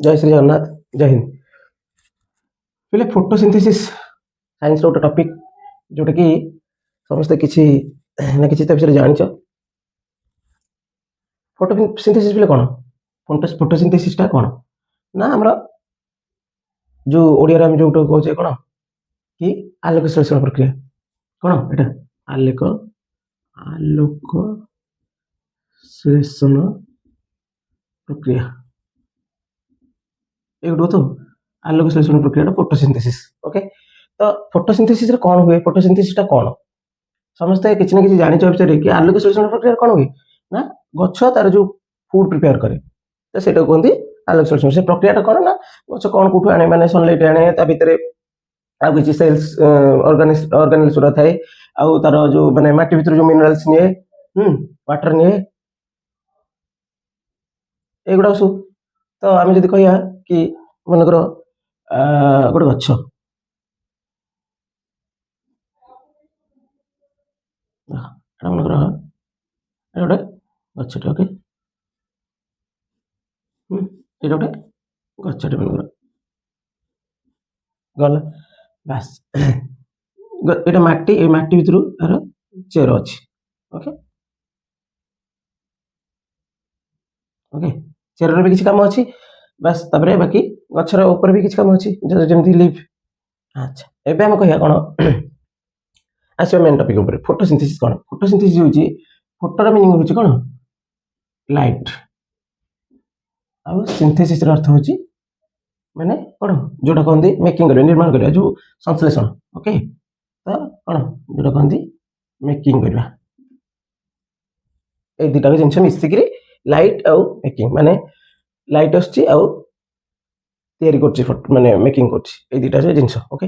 जय श्री जगन्नाथ। जय हिंद। पहले फोटोसिंथेसिस साइंस गोटे टॉपिक जोटा कि समस्ते किसी ना किसी विषय जान। फोटोसिंथेसिस बोले कौन? फोटोसिंथेसिस टा कौन ना आमर जो ओडिया हम जो कहे कौन कि आलोक संश्लेषण प्रक्रिया कौन एटा आलोक आलोक संश्लेषण प्रक्रिया एगुड़ तो आलोक संश्लेषण प्रक्रिया फोटोसिंथेसिस। ओके तो फोटोसिंथेसिस कौन हुए? फोटोसिंथेसिस टा कौन समस्ते किसी ना किसी जानी विषय कि आलोक संश्लेषण प्रक्रिया कौन हुए ना गछ तार जो फूड प्रिपेयर करे तो सेटा कहते आलोक संश्लेषण। से प्रक्रिया कौन ना गछ कौन कौटू आने माने सनलाइट आने ता भितर आउ किसी सेल्स ऑर्गेनेल्स गुरा थाए आउ तार जो माने माटी भितर जो मिनरल्स निए वाटर निए एगुड़ा सब। तो आम जब कह कि मनकर गोटे गछ मनकर गोटे गछटे ओके ये गोटे गछटे मनकर गला बास ये माटी ये माटी भितर तार चेर अच्छी ओके ओके चेर भी किसी काम अच्छी बास तापर बाकी गछर ऊपर भी किसी काम अच्छी जमी लिव। अच्छा एबे हम कहिया कौन आस मेन टॉपिक ऊपर फोटोसिंथेसिस कौन? फोटोसिंथेसिस होची फोटोर मीनिंग होची कौन लाइट आउ सिंथेसिस अर्थ होची माने कौन जोटा कहते मेकिंग कर निर्माण कर जो संश्लेषण। ओके तो कौन जोटा कहते मेकिंग करवा ए दुटा जिनस मिसिक लाइट आउ मेकिंग माने लाइट आसची आउ तैयारी करची माने मेकिंग करची ए दुटा जिनस। ओके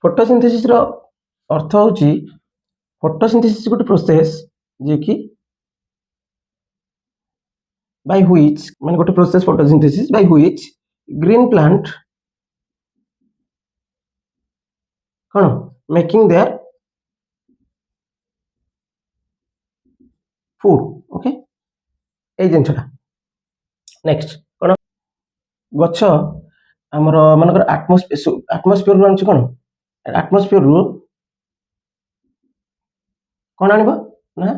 फोटोसिंथेसिस रो अर्थ होची फोटोसिंथेसिस गोटे प्रोसेस जे कि by which माने गोटे process photosynthesis by which green plant कौन मेकिंग देयर फूड। ओके ए जिनसटा नेक्स्ट कौन गछ आमर मानकर आटमोस्फियर रु आनुची कौन आटमोस्फियर रु कौन आनिबो ना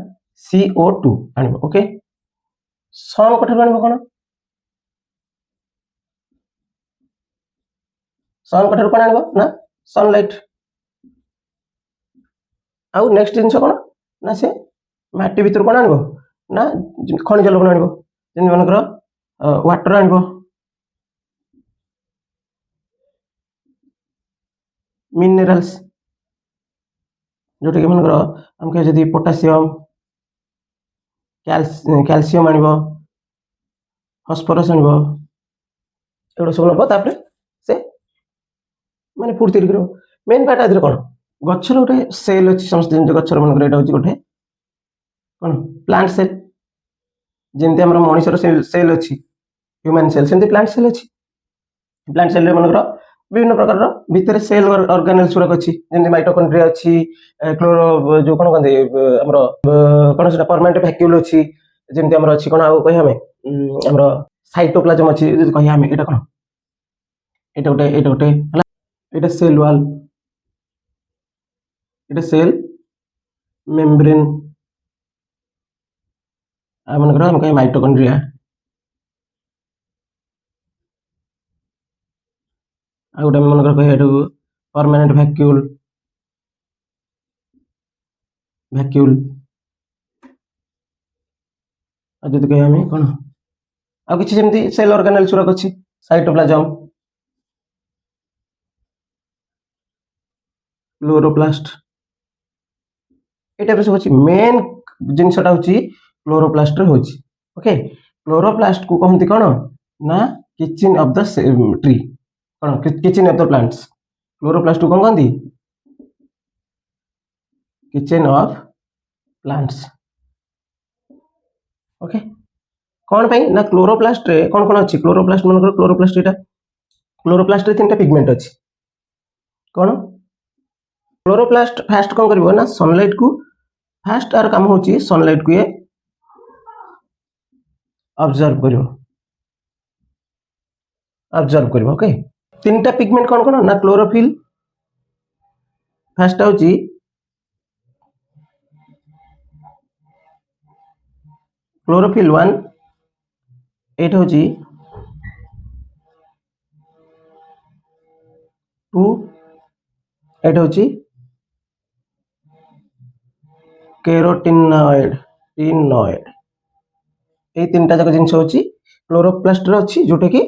CO2 आनिबो। ओके सन कठर आनिबो कौन सन कठर कौन आनिबो ना सनलाइट आउ नेक्स्ट जिनस कौन ना से माटी भितर कौन आनिबो ना खनिज लवण आनिबो जेन मानकर वाटर आनिबो मिनरल्स जोटा कि मनकर हम कहे जदि पोटासियम कैल्शियम आनिबो फॉस्फोरस आनिबो एगुड़ा सब नब तापर से माने फूड तैयारी करो। मेन पार्ट आदि कौन गछर गोटे सेल अच्छी समस्त जिन गछर मनकर एटा होची गोटे कौन प्लांट सेल जेमती हमर मनुष्यर सेल अच्छी ह्यूमन सेल सेमती प्लांट सेल अच्छी। प्लांट सेल रे मनकर विभिन्न प्रकार भितर सेल ऑर्गेनेल्स गुरा अच्छी जेमती माइटोकॉन्ड्रिया अच्छी क्लोरो जो कौन कहते हमर कौन से परमानेंट वैक्यूल अच्छी जेमती हमर अच्छी कौन आउ कहि हमें हमर साइटोप्लाज्म अच्छी कहि हमें एटा कौन एटा गोटे हला एटा सेल वॉल एटा सेल मेम्ब्रेन आ मनकर हम कहि माइटोकॉन्ड्रिया आ गोटे मनकर कहि एटा परमानेंट वैक्यूल वैक्यूल आ जदि कहि हमें कौन आ किछि जेमती सेल ऑर्गेनेल्स गुरा अच्छी साइटोप्लाज्म क्लोरोप्लास्ट एटा सब अच्छी मेन जिनसटा होची क्लोरोप्लास्ट रे होची। ओके क्लोरोप्लास्ट को कहती कौन ना किचन ऑफ द ट्री कौन kitchen of the plants chloroplast को कौन कहती किचन ऑफ प्लांट्स। ओके कौन पे ना क्लोरोप्लास्ट रे कौन कौन अच्छी क्लोरोप्लास्ट मनकर क्लोरोप्लास्ट रे तीनटा पिगमेंट अच्छी कौन क्लोरोप्लास्ट फास्ट कौन करिवो ना सनलाइट को फास्ट आर काम होची सनलाइट को ये ऑब्जर्व करिवो ऑब्जर्व करिवो ओके तीनटा पिगमेंट कोन कोन ना क्लोरोफिल फर्स्ट होची क्लोरोफिल 1 एट होची 2 एट होची कैरोटिनॉइड टिनॉइड ए तीनटा जक जिंस होची क्लोरोप्लास्ट रे अछि जोटा कि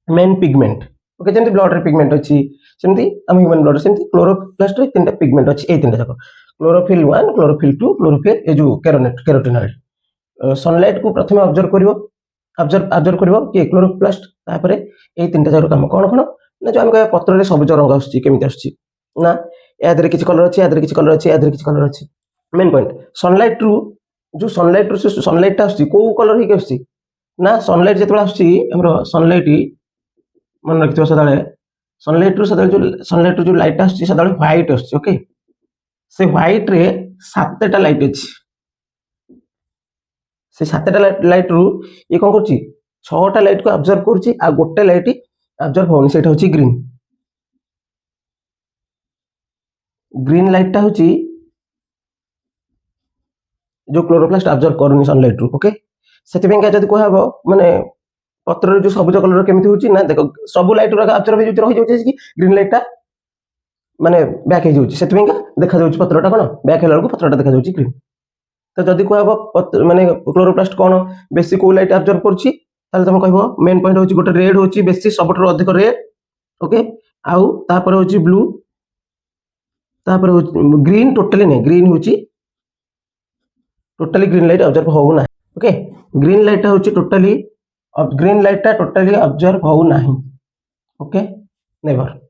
मेन पिगमेंट ओके जेंति ब्लड रे पिगमेंट अछि सेंति हम ह्यूमन ब्लड सेंति क्लोरोप्लास्ट रे तीनटा पिगमेंट अछि ए तीनटा जक क्लोरोफिल 1 क्लोरोफिल 2 क्लोरोफिल ए जो कैरोटिनॉइड सनलाइट को प्रथमे ऑब्जर्व करिवो कि क्लोरोप्लास्ट तापरे ए तीनटा जक काम कोन कोन ना जो हम कह पत्र रे सबज रंग आछि केमिति आछि ना या दरे किछ कलर अछि या दरे किछ कलर अछि या दरे किछ कलर अछि मेन पॉइंट सनलाइट रु जो सनलाइट आछि को कलर ही आछि ना सनलाइट जेतबे आछि हमरो सनलाइट मन रखितो सदाले सनलाइट रु जो लाइट आछि सदाले व्हाइट आछि ओके से व्हाइट रे सातटा लाइट अछि से सातटा लाइट रु ये कोन करछि छटा लाइट को ऑब्जर्व करछि आ गोटे लाइट ऑब्जर्व होनी सेटा होछि ग्रीन लाइट टा होछि जो क्लोरोप्लास्ट ऑब्जर्व करनी सनलाइट रु ओके सेति बेंका जदी कहबो माने पत्र रे जो सबज कलर केमिति होछि ना देखो सब लाइट रा ऑब्जर्व हो रहि जाउछि कि ग्रीन लाइट टा माने बैक हो जाउछि सेति बेंका देखा जाउछि पत्रटा कोन बैक हेला को पत्रटा देखा जाउछि ग्रीन तो जदी कहबो माने क्लोरोप्लास्ट कोन बेसी को लाइट ऑब्जर्व करछि ताले तुम कहबो मेन पॉइंट होछि गोटे रेड होछि बेसी सबटरो अधिक रेड ओके आउ तापर होछि ब्लू तापर ग्रीन टोटली नहीं ग्रीन होछि टोटली ग्रीन लाइट ऑब्जर्व हो ना ओके ग्रीन लाइट होछि टोटली ऑब्जर्व हो नाही ओके नेवर